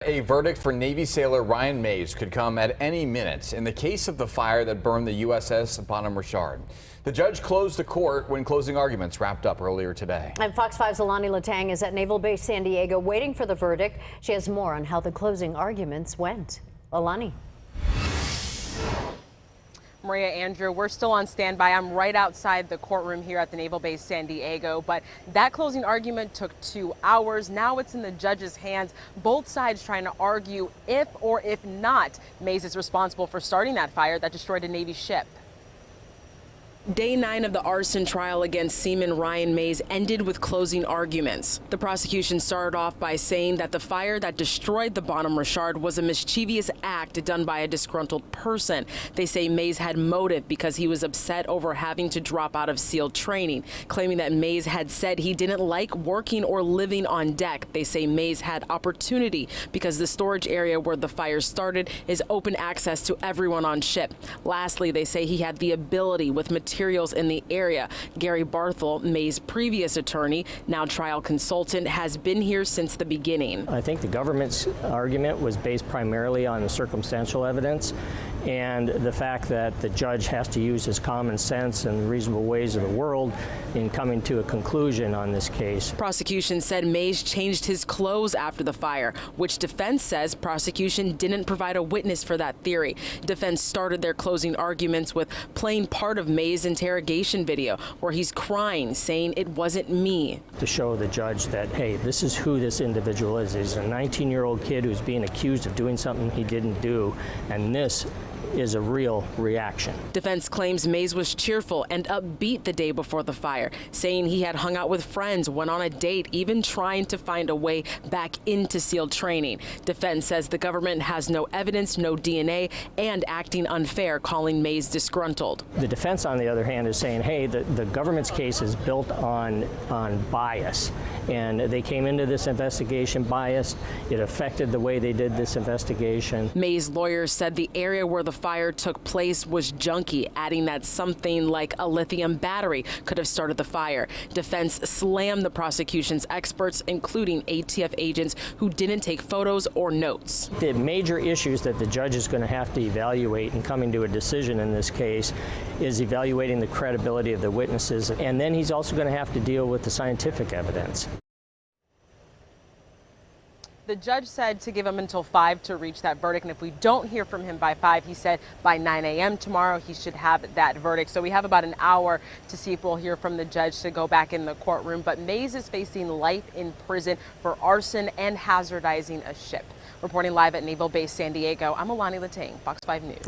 A verdict for Navy sailor Ryan Mays could come at any minute in the case of the fire that burned the USS Bonhomme Richard. The judge closed the court when closing arguments wrapped up earlier today. And Fox 5's Alani Latang is at Naval Base San Diego waiting for the verdict. She has more on how the closing arguments went. Alani. Maria, Andrew, we're still on standby. I'm right outside the courtroom here at the Naval Base San Diego, but that closing argument took 2 hours. Now it's in the judge's hands. Both sides trying to argue if or if not Mays is responsible for starting that fire that destroyed a Navy ship. Day 9 of the arson trial against Seaman Ryan Mays ended with closing arguments. The prosecution started off by saying that the fire that destroyed the Bonhomme Richard was a mischievous act done by a disgruntled person. They say Mays had motive because he was upset over having to drop out of SEAL training, claiming that Mays had said he didn't like working or living on deck. They say Mays had opportunity because the storage area where the fire started is open access to everyone on ship. Lastly, they say he had the ability with materials in the area. Gary Barthel, Mays' previous attorney, now trial consultant, has been here since the beginning. I think the government's argument was based primarily on the circumstantial evidence and the fact that the judge has to use his common sense and reasonable ways of the world in coming to a conclusion on this case. Prosecution said Mays changed his clothes after the fire, which defense says prosecution didn't provide a witness for that theory. Defense started their closing arguments with playing part of Mays' interrogation video where he's crying, saying it wasn't me. To show the judge that, hey, this is who this individual is. He's a 19-year-old kid who's being accused of doing something he didn't do, and this is a real reaction. Defense claims Mays was cheerful and upbeat the day before the fire, saying he had hung out with friends, went on a date, even trying to find a way back into SEAL training. Defense says the government has no evidence, no DNA, and acting unfair, calling Mays disgruntled. The defense, on the other hand, is saying, hey, the government's case is built on bias, and they came into this investigation biased. It affected the way they did this investigation. Mays' lawyers said the area where the fire took place was junky, adding that something like a lithium battery could have started the fire. Defense slammed the prosecution's experts, including ATF agents who didn't take photos or notes. The major issues that the judge is going to have to evaluate in coming to a decision in this case is evaluating the credibility of the witnesses, and then he's also going to have to deal with the scientific evidence. The judge said to give him until 5 to reach that verdict, and if we don't hear from him by 5, he said by 9 a.m. tomorrow he should have that verdict. So we have about an hour to see if we'll hear from the judge to go back in the courtroom. But Mays is facing life in prison for arson and hazardizing a ship. Reporting live at Naval Base San Diego, I'm Alani Latang, Fox 5 News.